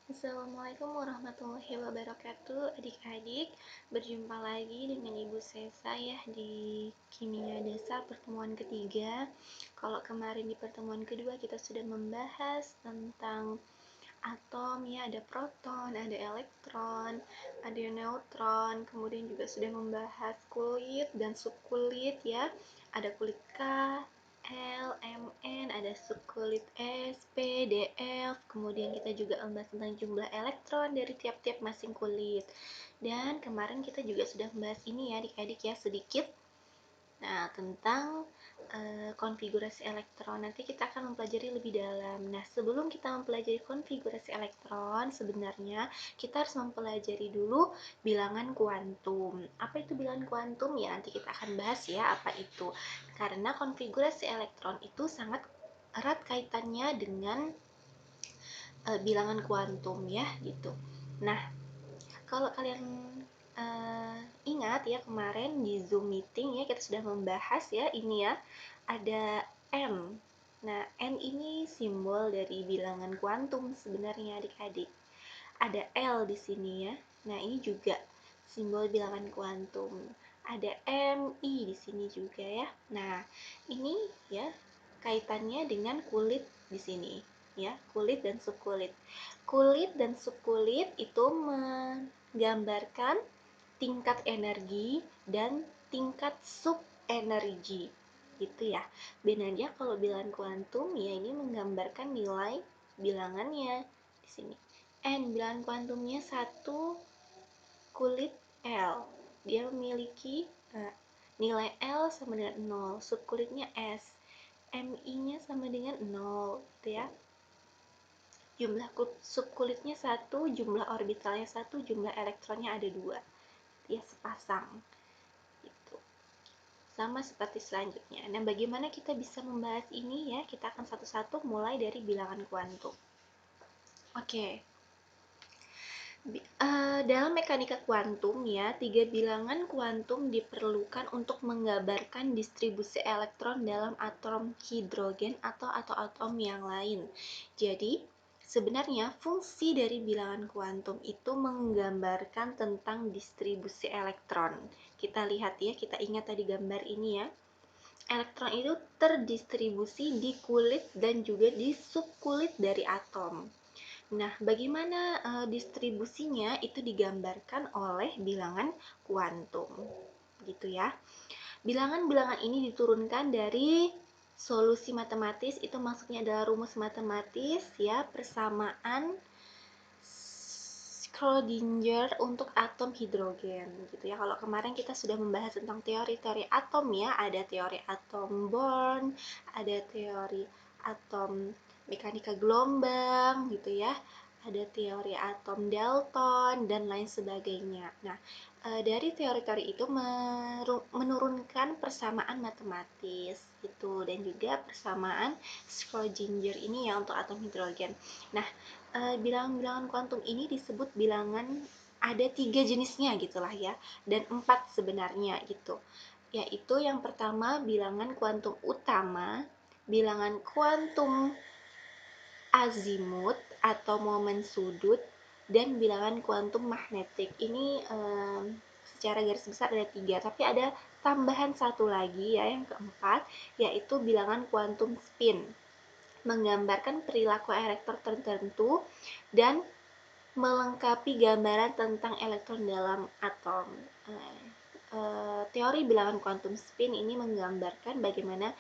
Assalamualaikum warahmatullahi wabarakatuh, adik-adik. Berjumpa lagi dengan Ibu Sesa ya di Kimia Dasar pertemuan ketiga. Kalau kemarin di pertemuan kedua kita sudah membahas tentang atom ya, ada proton, ada elektron, ada neutron, kemudian juga sudah membahas kulit dan subkulit ya. Ada kulit K, L, Mn, ada subkulit S, P, D, F. Kemudian kita juga membahas tentang jumlah elektron dari tiap-tiap masing kulit. Dan kemarin kita juga sudah membahas ini ya adik-adik ya sedikit. Nah, tentang konfigurasi elektron nanti kita akan mempelajari lebih dalam. Nah, sebelum kita mempelajari konfigurasi elektron, sebenarnya kita harus mempelajari dulu bilangan kuantum. Apa itu bilangan kuantum? Ya, nanti kita akan bahas ya apa itu. Karena konfigurasi elektron itu sangat erat kaitannya dengan bilangan kuantum ya, gitu. Nah, kalau kalian ingat ya kemarin di Zoom meeting ya kita sudah membahas ya ini ya ada M. Nah, N ini simbol dari bilangan kuantum sebenarnya adik-adik. Ada L di sini ya. Nah, ini juga simbol bilangan kuantum. Ada MI di sini juga ya. Nah, ini ya kaitannya dengan kulit di sini ya, kulit dan subkulit. Kulit dan subkulit itu menggambarkan tingkat energi dan tingkat subenergi gitu ya. Bedanya kalau bilangan kuantum ya ini menggambarkan nilai bilangannya di sini. N bilangan kuantumnya 1, kulit L. Dia memiliki nilai L sama dengan 0, subkulitnya S. MI-nya sama dengan 0 gitu ya. Jumlah subkulitnya 1, jumlah orbitalnya 1, jumlah elektronnya ada 2. Ya, sepasang. Gitu. Sama seperti selanjutnya. Nah, bagaimana kita bisa membahas ini ya? Kita akan satu-satu mulai dari bilangan kuantum. Oke. Dalam mekanika kuantum ya, 3 bilangan kuantum diperlukan untuk menggambarkan distribusi elektron dalam atom hidrogen atau atom yang lain. Jadi, sebenarnya fungsi dari bilangan kuantum itu menggambarkan tentang distribusi elektron. Kita lihat ya, kita ingat tadi gambar ini ya. Elektron itu terdistribusi di kulit dan juga di subkulit dari atom. Nah, bagaimana distribusinya itu digambarkan oleh bilangan kuantum, gitu ya. Bilangan-bilangan ini diturunkan dari solusi matematis, itu maksudnya adalah rumus matematis ya, persamaan Schrödinger untuk atom hidrogen, gitu ya. Kalau kemarin kita sudah membahas tentang teori-teori atom ya, ada teori atom Born, ada teori atom mekanika gelombang, gitu ya. Ada teori atom Dalton dan lain sebagainya. Nah, dari teori-teori itu menurunkan persamaan matematis itu dan juga persamaan Schrödinger ini ya untuk atom hidrogen. Nah, bilangan-bilangan kuantum ini disebut bilangan ada 3 jenisnya gitulah ya, dan 4 sebenarnya gitu. Yaitu yang pertama bilangan kuantum utama, bilangan kuantum azimut atau momen sudut, dan bilangan kuantum magnetik. Ini secara garis besar ada 3, tapi ada tambahan satu lagi ya yang keempat, yaitu bilangan kuantum spin, menggambarkan perilaku elektron tertentu dan melengkapi gambaran tentang elektron dalam atom. Teori bilangan kuantum spin ini menggambarkan bagaimana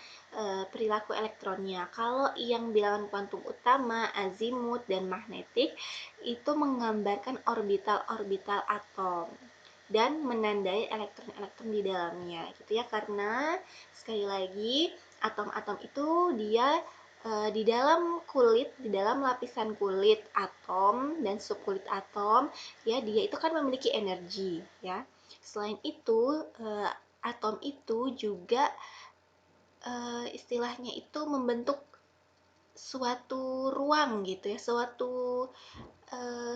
perilaku elektronnya. Kalau yang bilangan kuantum utama, azimut, dan magnetik itu menggambarkan orbital-orbital atom dan menandai elektron-elektron di dalamnya gitu ya, karena sekali lagi atom-atom itu dia di dalam kulit, di dalam lapisan kulit atom dan subkulit atom ya, dia itu kan memiliki energi ya. Selain itu atom itu juga istilahnya itu membentuk suatu ruang gitu ya, suatu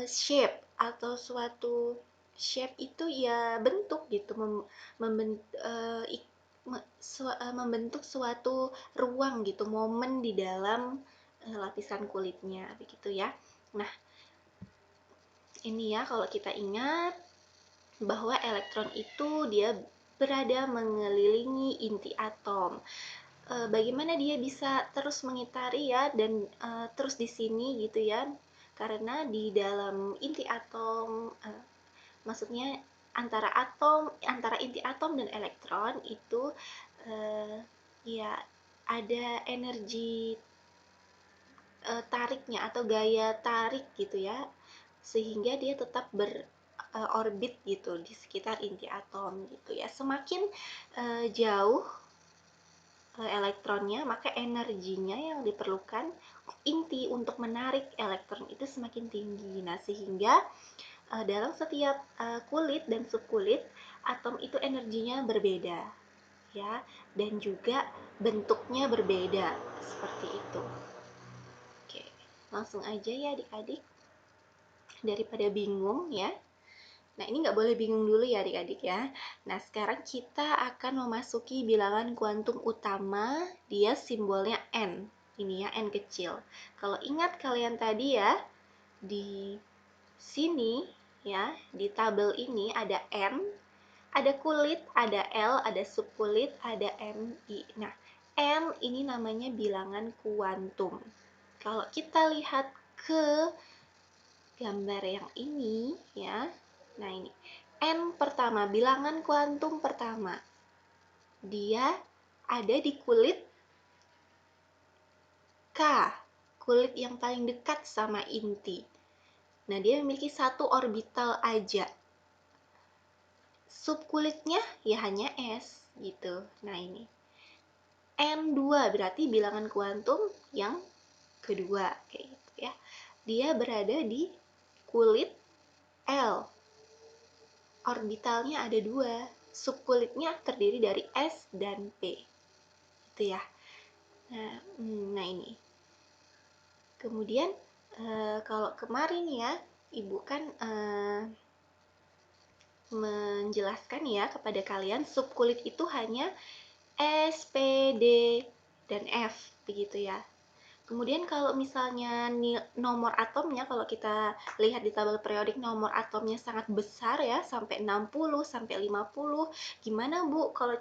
shape atau suatu shape itu ya bentuk gitu, membentuk suatu ruang gitu, momen di dalam lapisan kulitnya begitu ya. Nah, Ini ya, kalau kita ingat bahwa elektron itu dia berada mengelilingi inti atom. Bagaimana dia bisa terus mengitari ya, dan terus di sini gitu ya, karena di dalam inti atom, maksudnya antara inti atom dan elektron itu ya ada energi tariknya atau gaya tarik gitu ya, sehingga dia tetap berorbit gitu di sekitar inti atom gitu ya. Semakin jauh elektronnya, maka energinya yang diperlukan inti untuk menarik elektron itu semakin tinggi. Nah, sehingga dalam setiap kulit dan subkulit, atom itu energinya berbeda ya, dan juga bentuknya berbeda seperti itu. Oke, langsung aja ya adik-adik, daripada bingung ya. Nah, ini nggak boleh bingung dulu ya adik-adik ya. Nah, sekarang kita akan memasuki bilangan kuantum utama, dia simbolnya N. Ini ya, N kecil. Kalau ingat kalian tadi ya, di sini ya, di tabel ini ada N, ada kulit, ada L, ada subkulit, ada MI. Nah, N ini namanya bilangan kuantum. Kalau kita lihat ke gambar yang ini ya, nah ini N pertama, bilangan kuantum pertama, dia ada di kulit K, kulit yang paling dekat sama inti. Nah, dia memiliki satu orbital aja. Subkulitnya ya hanya S gitu. Nah, ini N2 berarti bilangan kuantum yang kedua kayak gitu ya. Dia berada di kulit L. Orbitalnya ada 2. Subkulitnya terdiri dari S dan P. Itu ya. Nah ini. Kemudian kalau kemarin ya, Ibu kan menjelaskan ya kepada kalian subkulit itu hanya S, P, D, dan F begitu ya. Kemudian kalau misalnya nomor atomnya, kalau kita lihat di tabel periodik, nomor atomnya sangat besar ya, sampai 60, sampai 50. Gimana Bu kalau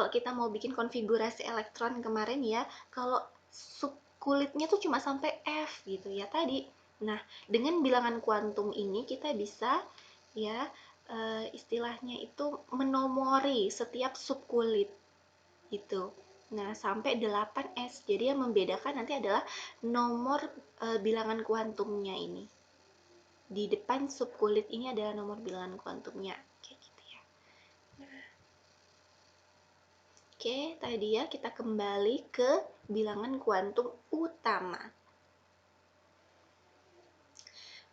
kita mau bikin konfigurasi elektron kemarin ya, kalau subkulitnya tuh cuma sampai F gitu ya tadi. Nah, dengan bilangan kuantum ini kita bisa ya istilahnya itu menomori setiap subkulit gitu. Nah, sampai 8S. Jadi yang membedakan nanti adalah nomor bilangan kuantumnya ini. Di depan subkulit ini adalah nomor bilangan kuantumnya. Kayak gitu ya. Nah. Oke, tadi ya kita kembali ke bilangan kuantum utama.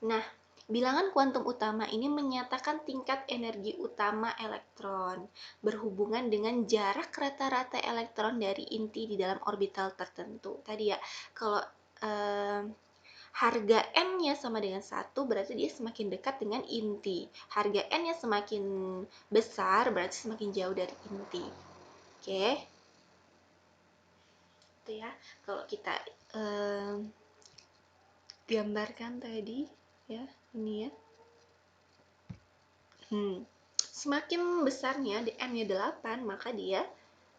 Nah, bilangan kuantum utama ini menyatakan tingkat energi utama elektron berhubungan dengan jarak rata-rata elektron dari inti di dalam orbital tertentu. Tadi ya, kalau harga N-nya sama dengan 1, berarti dia semakin dekat dengan inti. Harga N-nya semakin besar, berarti semakin jauh dari inti. Oke. Itu ya, kalau kita gambarkan tadi ya, ini ya. Semakin besarnya di N-nya 8, maka dia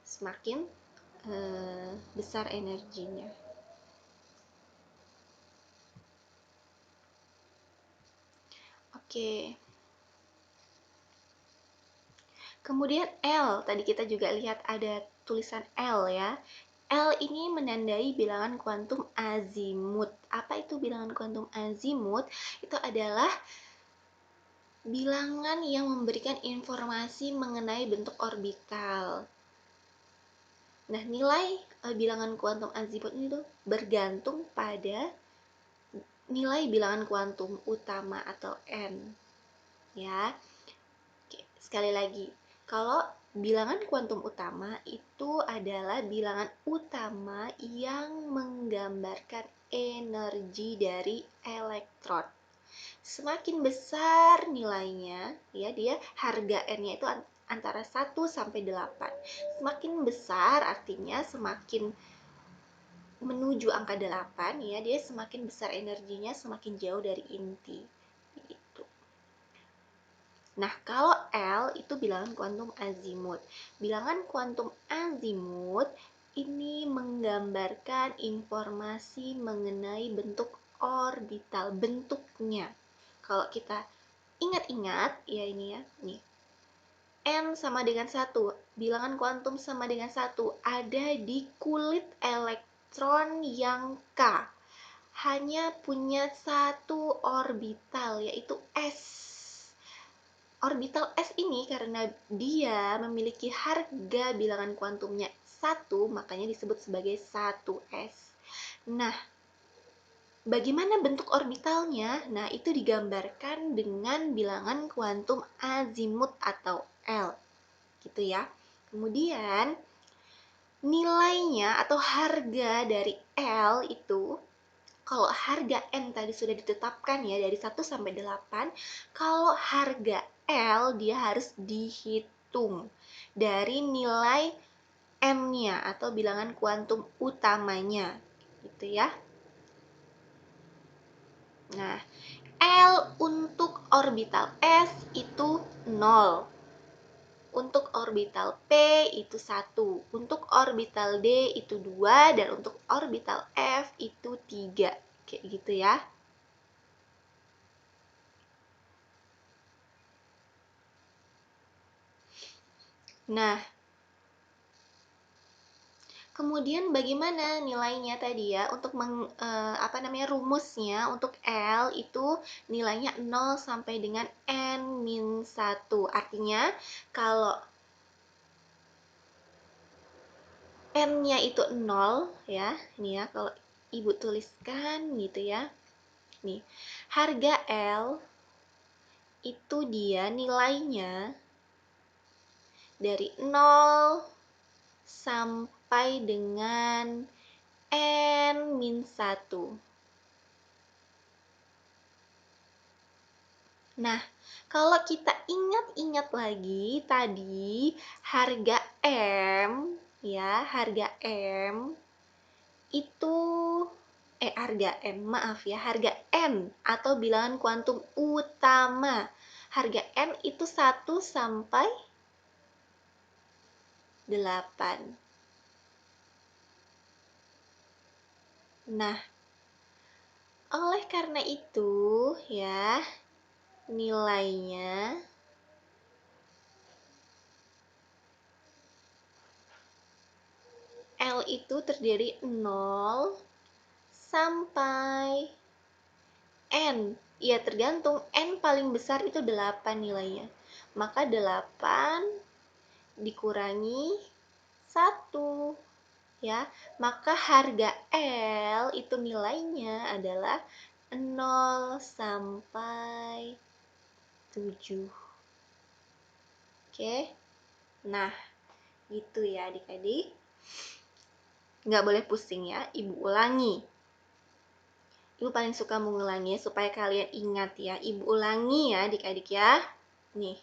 semakin besar energinya. Oke. Kemudian L, tadi kita juga lihat ada tulisan L ya. L ini menandai bilangan kuantum azimut. Apa itu bilangan kuantum azimut? Itu adalah bilangan yang memberikan informasi mengenai bentuk orbital. Nah, nilai bilangan kuantum azimut ini tuh bergantung pada nilai bilangan kuantum utama atau N. Ya. Oke, sekali lagi, kalau bilangan kuantum utama itu adalah bilangan utama yang menggambarkan energi dari elektron. Semakin besar nilainya, ya dia harga N-nya itu antara 1 sampai 8. Semakin besar artinya semakin menuju angka 8 ya, dia semakin besar energinya, semakin jauh dari inti. Nah, kalau L itu bilangan kuantum azimut. Bilangan kuantum azimut ini menggambarkan informasi mengenai bentuk orbital, bentuknya. Kalau kita ingat-ingat, ya ini ya, nih. N sama dengan 1, bilangan kuantum sama dengan 1, ada di kulit elektron yang K. Hanya punya satu orbital, yaitu S. Orbital S ini karena dia memiliki harga bilangan kuantumnya 1, makanya disebut sebagai 1S. Nah, bagaimana bentuk orbitalnya? Nah, itu digambarkan dengan bilangan kuantum azimut atau L. Gitu ya. Kemudian, nilainya atau harga dari L itu, kalau harga N tadi sudah ditetapkan ya dari 1 sampai 8, kalau harga L dia harus dihitung dari nilai M-nya atau bilangan kuantum utamanya. Gitu ya. Nah, L untuk orbital S itu 0. Untuk orbital P itu 1. Untuk orbital D itu 2. Dan untuk orbital F itu 3. Kayak gitu ya. Nah, kemudian bagaimana nilainya tadi ya? Untuk rumusnya untuk L itu nilainya 0 sampai dengan N-1. Artinya kalau N-nya itu 0 ya. Ini ya kalau Ibu tuliskan gitu ya. Nih, harga L itu dia nilainya dari 0 sampai dengan N-1. Nah, kalau kita ingat-ingat lagi tadi harga M ya, harga M itu harga M, maaf ya, harga N atau bilangan kuantum utama. Harga N itu 1 sampai 8. Nah, oleh karena itu ya, nilainya L itu terdiri 0 sampai N. Ya, tergantung. N paling besar itu 8 nilainya. Maka 8 dikurangi 1. Ya, maka harga L itu nilainya adalah 0 sampai 7. Oke. Nah, gitu ya adik-adik. Nggak boleh pusing ya, Ibu ulangi. Ibu paling suka mengulangi supaya kalian ingat ya. Ibu ulangi ya adik-adik ya. Nih.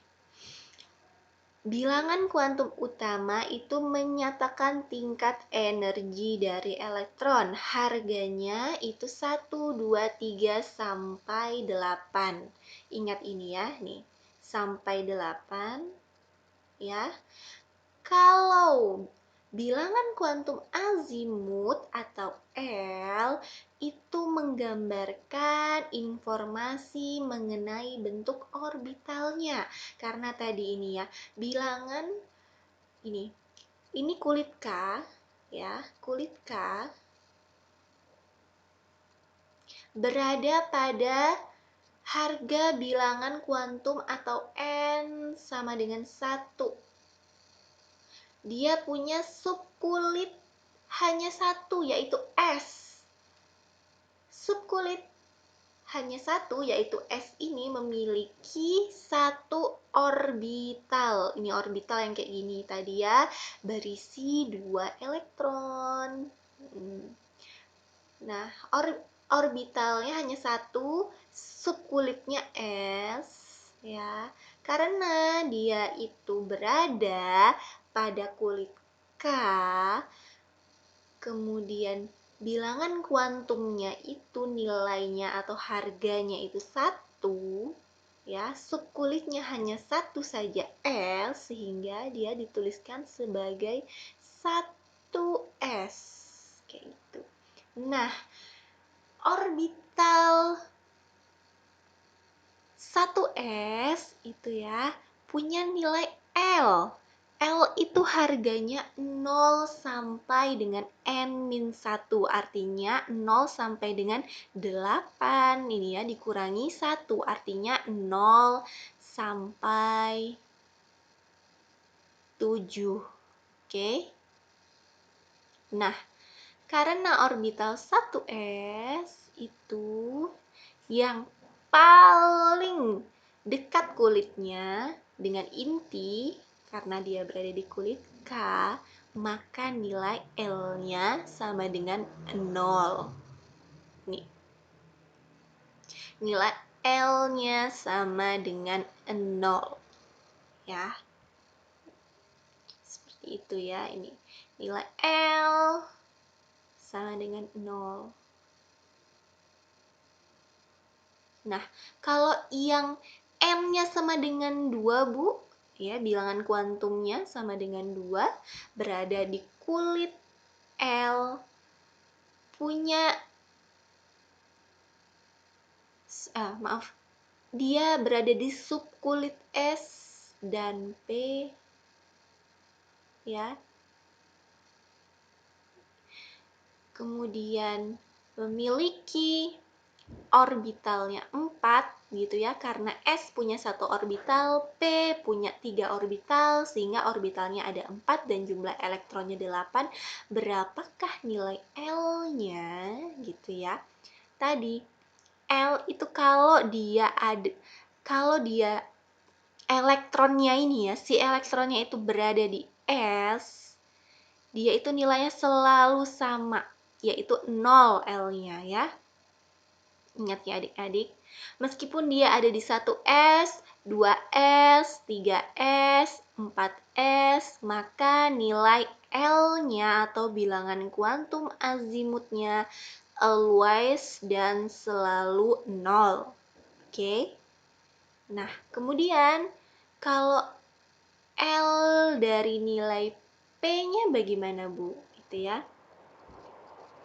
Bilangan kuantum utama itu menyatakan tingkat energi dari elektron. Harganya itu 1, 2, 3, sampai 8. Ingat ini ya, nih. Sampai 8 ya. Kalau bilangan kuantum azimut atau L itu menggambarkan informasi mengenai bentuk orbitalnya. Karena tadi ini ya, bilangan ini kulit K ya, kulit K berada pada harga bilangan kuantum atau N sama dengan 1. Dia punya subkulit hanya 1, yaitu S. Subkulit hanya 1, yaitu S ini memiliki 1 orbital. Ini orbital yang kayak gini tadi ya, berisi 2 elektron. Nah, orbitalnya hanya 1, subkulitnya S ya. Karena dia itu berada pada kulit K, kemudian bilangan kuantumnya itu nilainya atau harganya itu 1 ya, subkulitnya hanya satu saja L, sehingga dia dituliskan sebagai 1s kayak gitu. Nah, orbital 1s itu ya punya nilai L. L itu harganya 0 sampai dengan N-1, artinya 0 sampai dengan 8. Ini ya dikurangi 1, artinya 0 sampai 7. Oke. Nah, karena orbital 1s itu yang paling dekat kulitnya dengan inti, karena dia berada di kulit K, maka nilai L-nya sama dengan 0. Nih. Nilai L-nya sama dengan 0. Ya. Seperti itu ya, ini. Nilai L sama dengan 0. Nah, kalau yang M-nya sama dengan 2, Bu, ya, bilangan kuantumnya sama dengan 2, berada di kulit L, punya dia berada di subkulit S dan P, ya. Kemudian memiliki orbitalnya 4 gitu ya, karena S punya 1 orbital, P punya 3 orbital, sehingga orbitalnya ada 4 dan jumlah elektronnya 8. Berapakah nilai L-nya gitu ya? Tadi L itu kalau dia elektronnya ini ya, si elektronnya itu berada di S, dia itu nilainya selalu sama, yaitu 0 L-nya ya. Ingat ya adik-adik, meskipun dia ada di 1s, 2s, 3s, 4s, maka nilai L-nya atau bilangan kuantum azimutnya always dan selalu 0. Oke? Nah, kemudian kalau L dari nilai P-nya bagaimana, Bu? Gitu ya.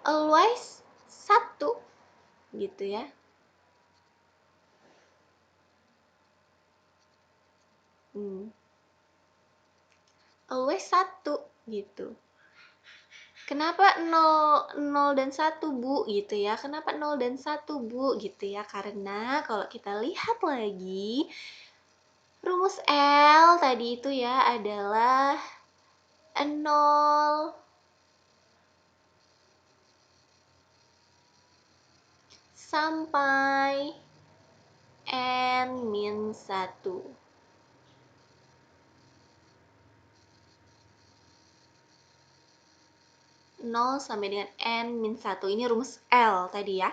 Always 1 gitu ya. Always 1 gitu. Kenapa 0 dan 1, Bu? Gitu ya. Kenapa 0 dan 1, Bu? Gitu ya. Karena kalau kita lihat lagi, rumus L tadi itu ya adalah 0 sampai N-1. 0 sampai dengan N-1. Ini rumus L tadi ya.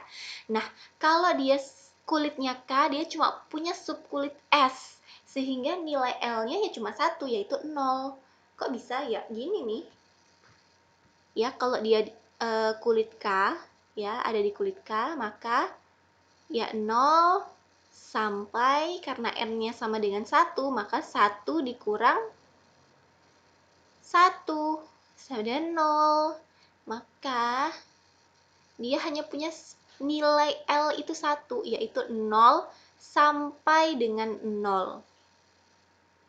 Nah, kalau dia kulitnya K, dia cuma punya subkulit S. Sehingga nilai L-nya ya cuma 1, yaitu 0. Kok bisa ya? Gini nih. Ya, kalau dia kulit K, ya, ada di kulit K, maka ya 0 sampai, karena N-nya sama dengan 1, maka 1 dikurang 1 sama dengan 0. Maka dia hanya punya nilai L itu 1, yaitu 0 sampai dengan 0.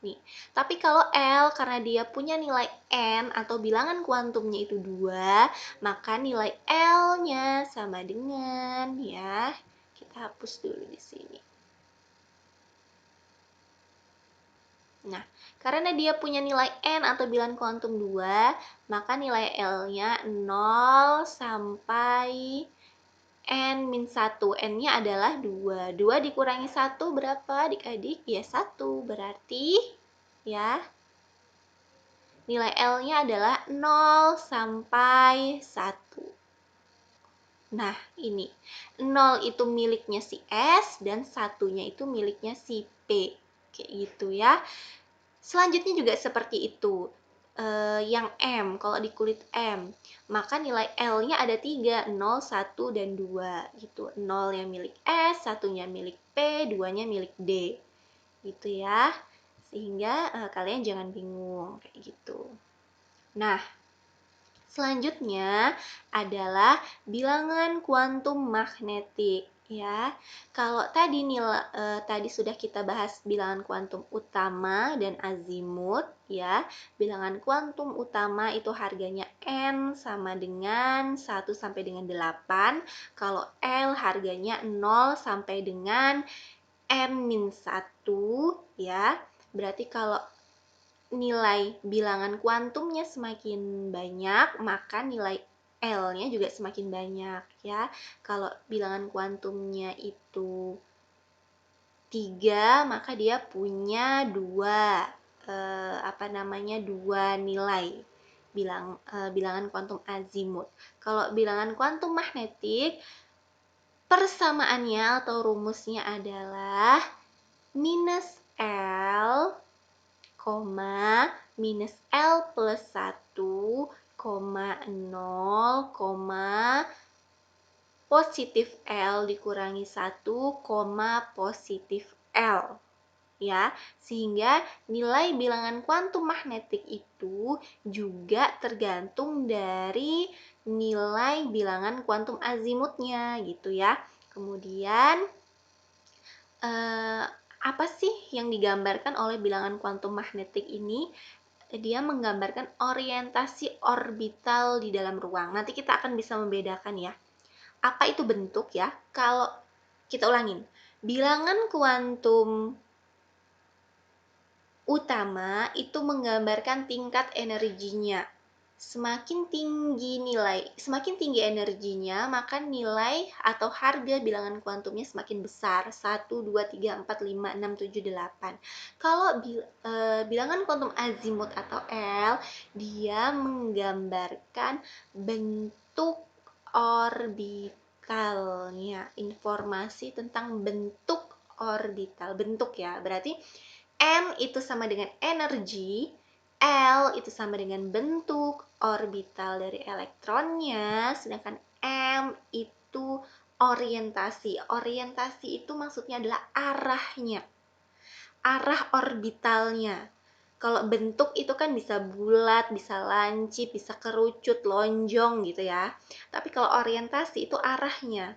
Nih, tapi kalau L karena dia punya nilai N atau bilangan kuantumnya itu 2, maka nilai L-nya sama dengan, ya, kita hapus dulu di sini. Nah, karena dia punya nilai N atau bilangan kuantum 2, maka nilai L-nya 0 sampai N-1. N-nya adalah 2. 2 dikurangi 1 berapa adik-adik? Ya 1. Berarti ya nilai L-nya adalah 0 sampai 1. Nah, ini 0 itu miliknya si S dan 1-nya itu miliknya si P. Kayak gitu ya. Selanjutnya juga seperti itu. Yang M, kalau di kulit M, maka nilai L-nya ada 3, 0, 1, dan 2 gitu. 0 yang milik S, 1-nya milik P, 2-nya milik D. gitu ya. Sehingga kalian jangan bingung kayak gitu. Nah, selanjutnya adalah bilangan kuantum magnetik ya. Kalau tadi tadi sudah kita bahas bilangan kuantum utama dan azimut ya. Bilangan kuantum utama itu harganya n sama dengan 1 sampai dengan 8. Kalau L harganya 0 sampai dengan n-1 ya. Berarti kalau nilai bilangan kuantumnya semakin banyak, maka nilai L-nya juga semakin banyak ya. Kalau bilangan kuantumnya itu 3, maka dia punya dua nilai bilangan kuantum azimut. Kalau bilangan kuantum magnetik, persamaannya atau rumusnya adalah minus L, minus L plus 1, 0, positif L dikurangi 1, positif L. Ya, sehingga nilai bilangan kuantum magnetik itu juga tergantung dari nilai bilangan kuantum azimutnya gitu ya. Kemudian apa sih yang digambarkan oleh bilangan kuantum magnetik ini? Dia menggambarkan orientasi orbital di dalam ruang. Nanti kita akan bisa membedakan ya. Apa itu bentuk ya? Kalau kita ulangin, bilangan kuantum utama itu menggambarkan tingkat energinya. Semakin tinggi energinya, maka nilai atau harga bilangan kuantumnya semakin besar. 1, 2, 3, 4, 5, 6, 7, 8. Kalau bilangan kuantum azimut atau L, dia menggambarkan bentuk orbitalnya. Informasi tentang bentuk orbital. Bentuk ya, berarti M itu sama dengan energi, L itu sama dengan bentuk orbital dari elektronnya, sedangkan M itu orientasi. Orientasi itu maksudnya adalah arahnya, arah orbitalnya. Kalau bentuk itu kan bisa bulat, bisa lancip, bisa kerucut, lonjong gitu ya. Tapi kalau orientasi itu arahnya.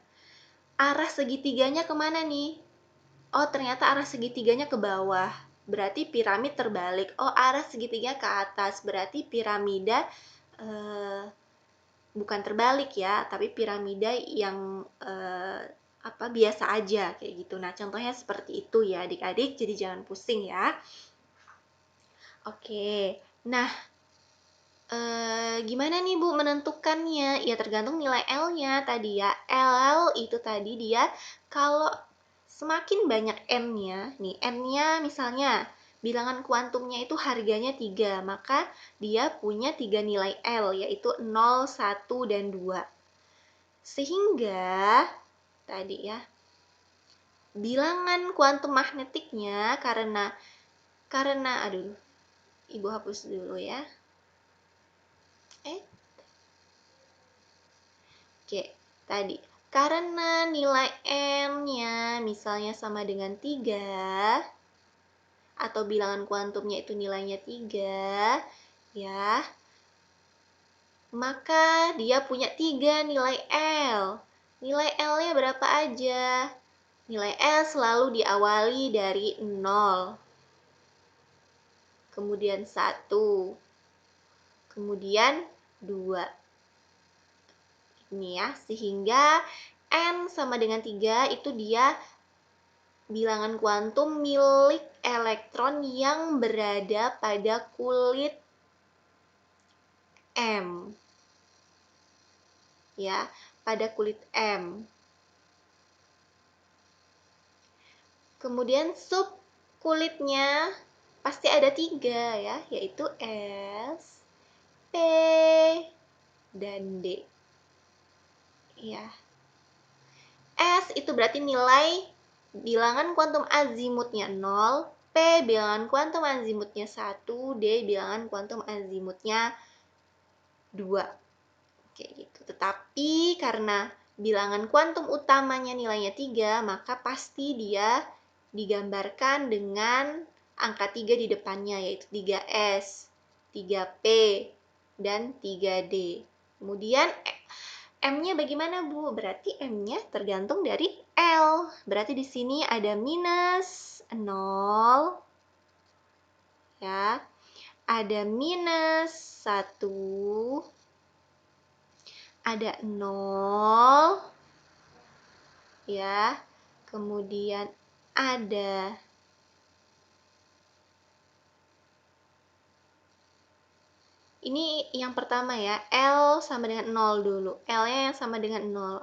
Arah segitiganya kemana nih? Oh, ternyata arah segitiganya ke bawah. Berarti piramid terbalik. Oh, arah segitiga ke atas. Berarti piramida bukan terbalik ya, tapi piramida yang biasa aja kayak gitu. Nah, contohnya seperti itu ya, adik-adik. Jadi jangan pusing ya. Oke. Nah, gimana nih Bu menentukannya? Ya tergantung nilai L-nya tadi ya. L itu tadi dia kalau semakin banyak N-nya, nih N-nya misalnya bilangan kuantumnya itu harganya 3, maka dia punya 3 nilai L, yaitu 0, 1, dan 2. Sehingga, tadi ya, bilangan kuantum magnetiknya karena, aduh, Ibu hapus dulu ya. Oke, tadi. Karena nilai M-nya misalnya sama dengan 3, atau bilangan kuantumnya itu nilainya 3, ya, maka dia punya 3 nilai L. Nilai L-nya berapa aja? Nilai L selalu diawali dari 0, kemudian 1, kemudian 2. Ini ya, sehingga N sama dengan 3 itu dia bilangan kuantum milik elektron yang berada pada kulit M. Ya, pada kulit M. Kemudian sub kulitnya pasti ada 3 ya, yaitu S, P, dan D. Ya. S itu berarti nilai bilangan kuantum azimutnya 0, P bilangan kuantum azimutnya 1, D bilangan kuantum azimutnya 2. Kayak gitu. Tetapi karena bilangan kuantum utamanya nilainya 3, maka pasti dia digambarkan dengan angka 3 di depannya, yaitu 3S, 3P, dan 3D. Kemudian M-nya bagaimana, Bu? Berarti M-nya tergantung dari L. Berarti di sini ada minus 0, ya. Ada minus 1, ada 0, ya. Kemudian ada ini yang pertama ya, L sama dengan 0 dulu. L-nya yang sama dengan 0.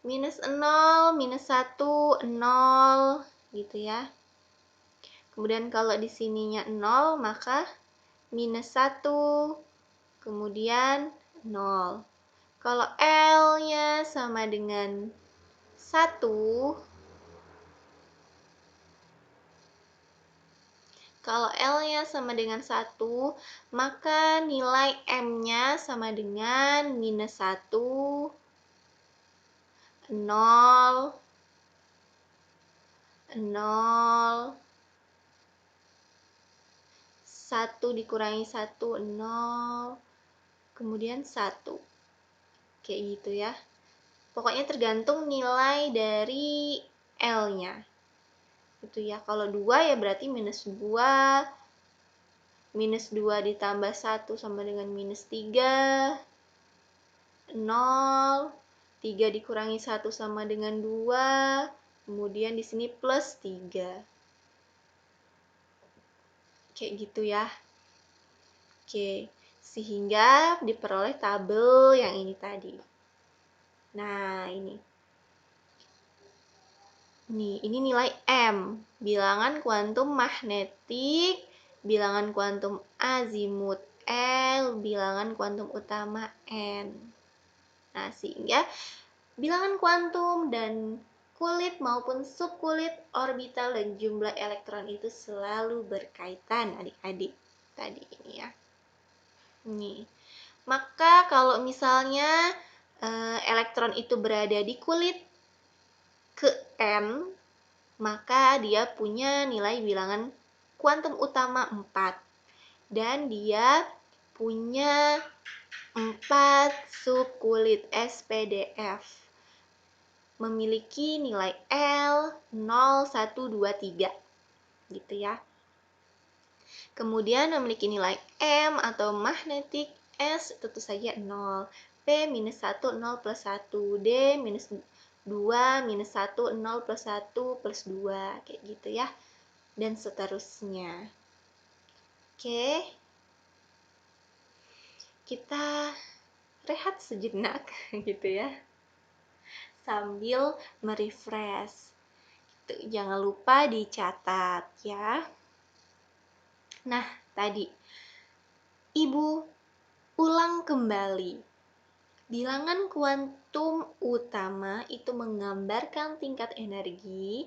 Minus 0, minus 1, 0, gitu ya. Kemudian kalau di sininya 0, maka minus 1, kemudian 0. Kalau L-nya sama dengan 1, kalau L-nya sama dengan 1, maka nilai M-nya sama dengan minus 1, 0, 0, 1 dikurangi 1, 0, kemudian 1. Kayak gitu ya. Pokoknya tergantung nilai dari L-nya. Itu ya. Kalau 2 ya berarti minus 2. Minus 2 ditambah 1 sama dengan minus 3. 0. 3 dikurangi 1 sama dengan 2. Kemudian di sini plus 3. Kayak gitu ya. Oke. Sehingga diperoleh tabel yang ini tadi. Nah, ini. Ini nilai M, bilangan kuantum magnetik, bilangan kuantum azimut L, bilangan kuantum utama N. Nah, sehingga bilangan kuantum dan kulit maupun subkulit, orbital, dan jumlah elektron itu selalu berkaitan, adik-adik. Tadi ini ya. Maka kalau misalnya elektron itu berada di kulit ke N, maka dia punya nilai bilangan kuantum utama 4. Dan dia punya 4 subkulit SPDF. Memiliki nilai L 0, 1, 2, 3. Gitu ya. Kemudian memiliki nilai M atau magnetik S tentu saja 0. P minus 1, 0 plus 1. D minus 2, minus 1, 0 plus 1 plus 2. Kayak gitu ya. Dan seterusnya. Oke. Kita rehat sejenak gitu ya. Sambil merefresh. Jangan lupa dicatat ya. Nah, tadi Ibu ulang kembali. Bilangan kuantum utama itu menggambarkan tingkat energi,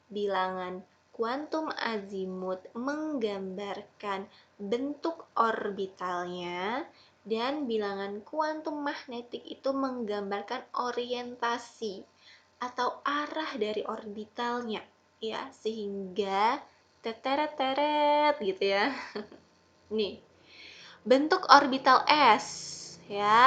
bilangan kuantum azimut menggambarkan bentuk orbitalnya, dan bilangan kuantum magnetik itu menggambarkan orientasi atau arah dari orbitalnya, ya, sehingga teteret-teret gitu ya. Nih, bentuk orbital S, ya.